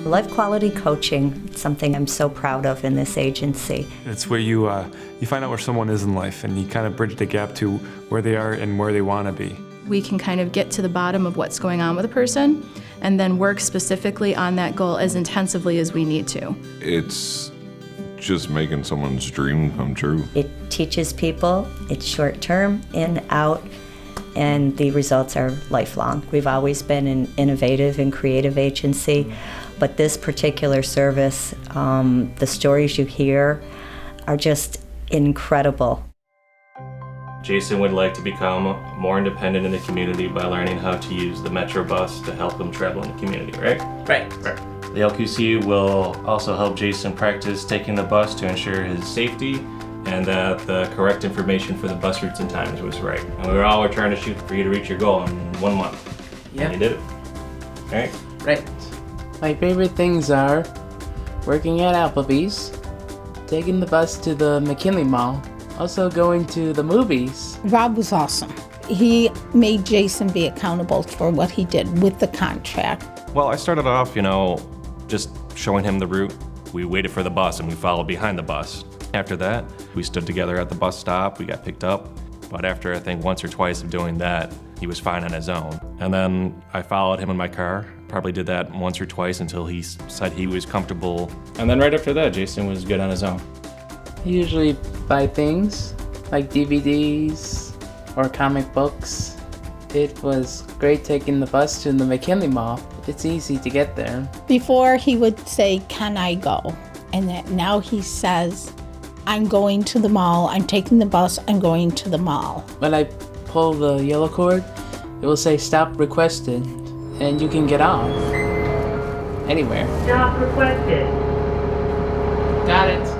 Life quality coaching, it's something I'm so proud of in this agency. It's where you find out where someone is in life and you kind of bridge the gap to where they are and where they want to be. We can kind of get to the bottom of what's going on with a person and then work specifically on that goal as intensively as we need to. It's just making someone's dream come true. It teaches people, it's short term, in, out, and the results are lifelong. We've always been an innovative and creative agency, but this particular service, the stories you hear are just incredible. Jason would like to become more independent in the community by learning how to use the Metro bus to help him travel in the community, right? Right. The LQC will also help Jason practice taking the bus to ensure his safety and that the correct information for the bus routes and times was right. And we're trying to shoot for you to reach your goal in 1 month. Yeah. And you did it. All right? Right. My favorite things are working at Applebee's, taking the bus to the McKinley Mall, also going to the movies. Rob was awesome. He made Jason be accountable for what he did with the contract. Well, I started off, just showing him the route. We waited for the bus and we followed behind the bus. After that, we stood together at the bus stop, we got picked up. But after I think once or twice of doing that, he was fine on his own. And then I followed him in my car, probably did that once or twice until he said he was comfortable. And then right after that, Jason was good on his own. I usually buy things like DVDs or comic books. It was great taking the bus to the McKinley Mall. It's easy to get there. Before he would say, "Can I go?" And that now he says, "I'm going to the mall, I'm taking the bus, I'm going to the mall." When I pull the yellow cord, it will say "Stop requested," and you can get off anywhere. Stop requested. Got it.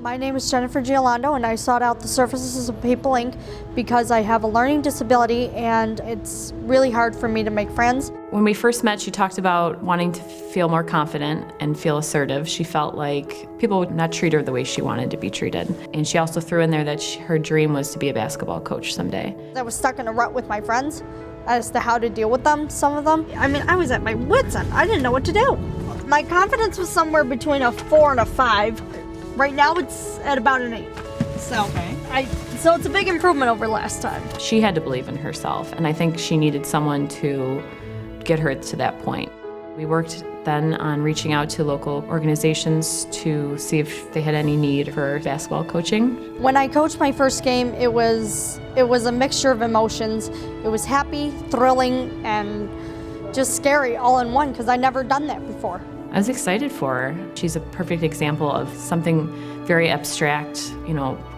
My name is Jennifer Giolando, and I sought out the services of People Inc. because I have a learning disability and it's really hard for me to make friends. When we first met, she talked about wanting to feel more confident and feel assertive. She felt like people would not treat her the way she wanted to be treated. And she also threw in there that her dream was to be a basketball coach someday. I was stuck in a rut with my friends as to how to deal with them, some of them. I mean, I was at my wits' end. I didn't know what to do. My confidence was somewhere between a 4 and a 5. Right now it's at about an 8. So, so it's a big improvement over last time. She had to believe in herself, and I think she needed someone to get her to that point. We worked then on reaching out to local organizations to see if they had any need for basketball coaching. When I coached my first game, it was a mixture of emotions. It was happy, thrilling, and just scary all in one because I'd never done that before. I was excited for her. She's a perfect example of something very abstract,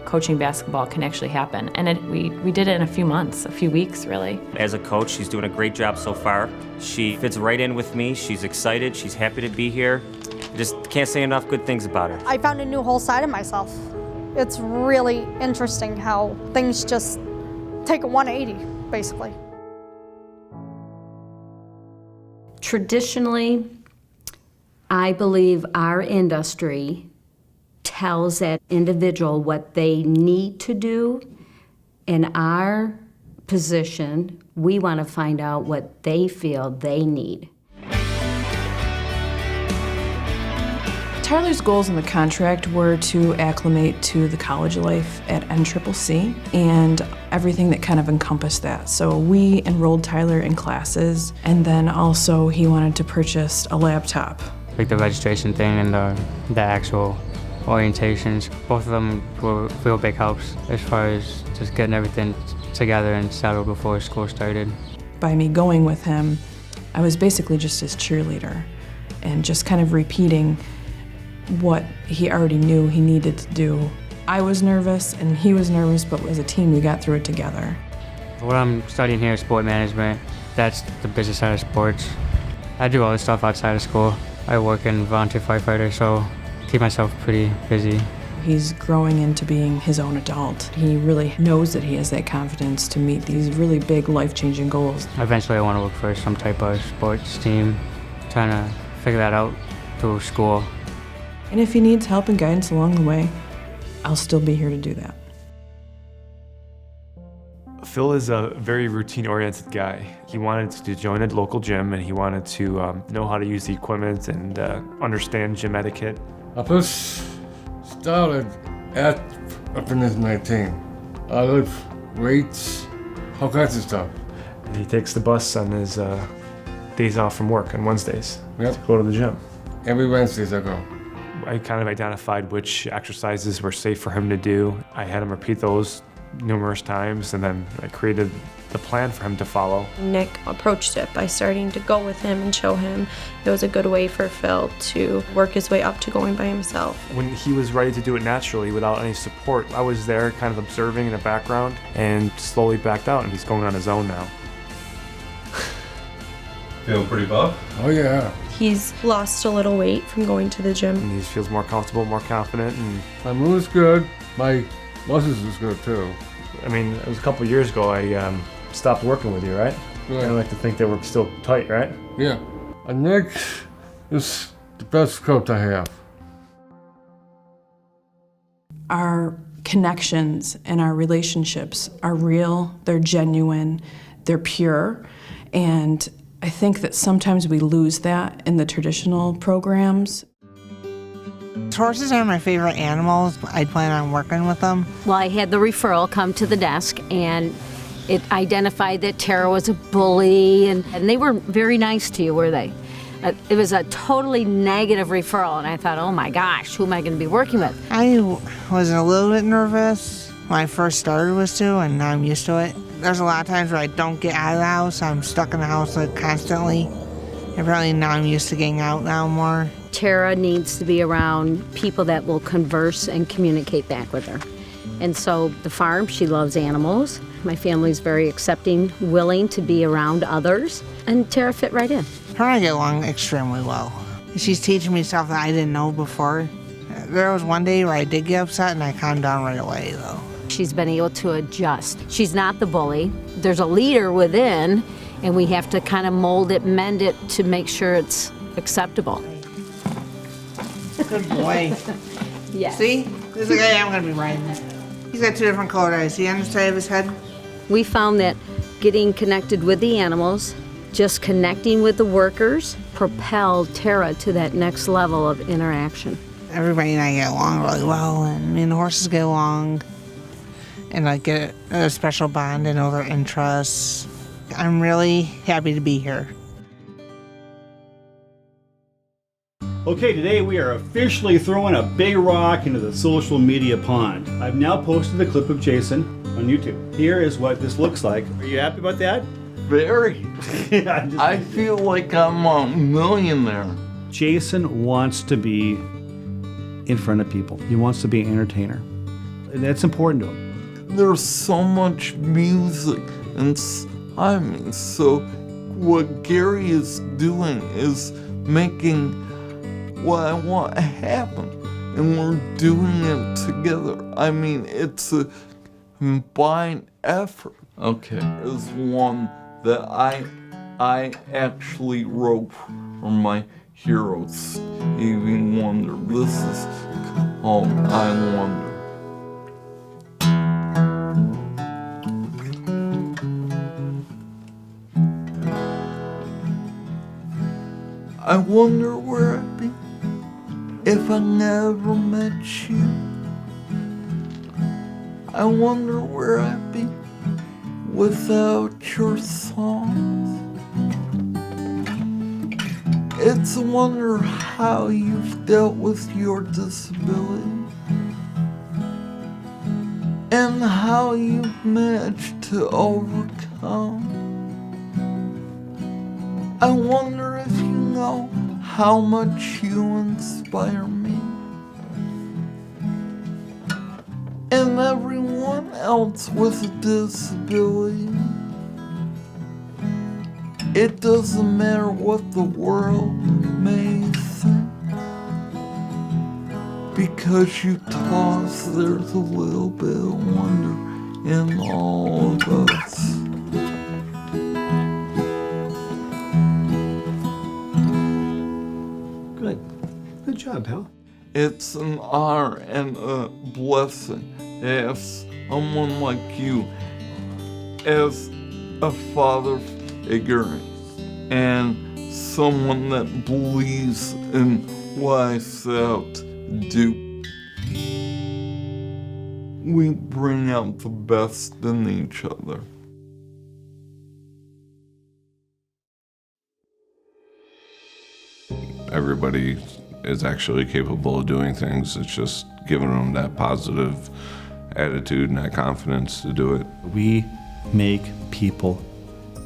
coaching basketball can actually happen. And we did it in a few months, a few weeks, really. As a coach, she's doing a great job so far. She fits right in with me. She's excited. She's happy to be here. I just can't say enough good things about her. I found a new whole side of myself. It's really interesting how things just take a 180, basically. Traditionally, I believe our industry tells that individual what they need to do. In our position, we want to find out what they feel they need. Tyler's goals in the contract were to acclimate to the college life at NCCC and everything that kind of encompassed that. So we enrolled Tyler in classes, and then also he wanted to purchase a laptop. Like the registration thing and the actual orientations, both of them were real big helps as far as just getting everything together and settled before school started. By me going with him, I was basically just his cheerleader and just kind of repeating what he already knew he needed to do. I was nervous and he was nervous, but as a team we got through it together. What I'm studying here is sport management. That's the business side of sports. I do all this stuff outside of school. I work in volunteer firefighter, so I keep myself pretty busy. He's growing into being his own adult. He really knows that he has that confidence to meet these really big life-changing goals. Eventually I want to work for some type of sports team, trying to figure that out through school. And if he needs help and guidance along the way, I'll still be here to do that. Phil is a very routine-oriented guy. He wanted to join a local gym, and he wanted to know how to use the equipment and understand gym etiquette. I first started at Fitness 19. I lift weights, all kinds of stuff. And he takes the bus on his days off from work on Wednesdays Yep. to go to the gym. Every Wednesdays I go. I kind of identified which exercises were safe for him to do. I had him repeat those numerous times, and then I created the plan for him to follow. Nick approached it by starting to go with him and show him it was a good way for Phil to work his way up to going by himself. When he was ready to do it naturally without any support, I was there kind of observing in the background and slowly backed out, and he's going on his own now. Feeling pretty buff? Oh yeah. He's lost a little weight from going to the gym. And he feels more comfortable, more confident, and My mood's good. My muscles is good too. I mean, it was a couple years ago I stopped working with you, right? Yeah. I like to think that we're still tight, right? Yeah. And Nick is the best coach I have. Our connections and our relationships are real, they're genuine, they're pure, and I think that sometimes we lose that in the traditional programs. Horses are my favorite animals. I plan on working with them. Well, I had the referral come to the desk, and it identified that Tara was a bully, and they were very nice to you, were they? It was a totally negative referral, and I thought, oh my gosh, who am I going to be working with? I was a little bit nervous when I first started with Sue, and now I'm used to it. There's a lot of times where I don't get out of the house. I'm stuck in the house like constantly. And really now I'm used to getting out now more. Tara needs to be around people that will converse and communicate back with her. And so the farm, she loves animals. My family's very accepting, willing to be around others, and Tara fit right in. Her and I get along extremely well. She's teaching me stuff that I didn't know before. There was one day where I did get upset and I calmed down right away though. She's been able to adjust. She's not the bully. There's a leader within, and we have to kind of mold it, mend it to make sure it's acceptable. Good boy. Yes. See? This is the guy I'm going to be riding. He's got two different colored eyes. See on the side of his head? We found that getting connected with the animals, just connecting with the workers, propelled Tara to that next level of interaction. Everybody and I get along really well, and me and the horses get along. And I get a special bond and know their interests. I'm really happy to be here. Okay, today we are officially throwing a big rock into the social media pond. I've now posted a clip of Jason on YouTube. Here is what this looks like. Are you happy about that? Very. I feel like I'm a millionaire. Jason wants to be in front of people. He wants to be an entertainer. And that's important to him. There's so much music and timing, so what Gary is doing is making what I want to happen, and we're doing it together. I mean, it's a combined effort. Okay, is one that I actually wrote for my hero, Stevie Wonder. This is called I Wonder. I wonder where I'd be if I never met you. I wonder where I'd be without your songs. It's a wonder how you've dealt with your disability and how you've managed to overcome. I wonder if you know how much you inspire me and everyone else with a disability. It doesn't matter what the world may think, because you taught us there's a little bit of wonder in all of us. Good job, pal. It's an honor and a blessing to have someone like you as a father figure and someone that believes in what I set out to do. We bring out the best in each other. Everybody is actually capable of doing things. It's just giving them that positive attitude and that confidence to do it. We make people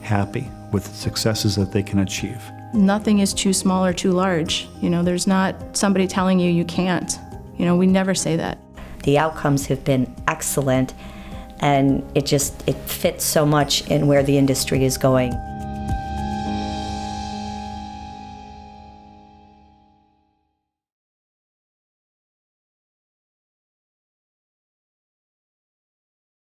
happy with the successes that they can achieve. Nothing is too small or too large. You know, there's not somebody telling you you can't. You know, we never say that. The outcomes have been excellent, and it fits so much in where the industry is going.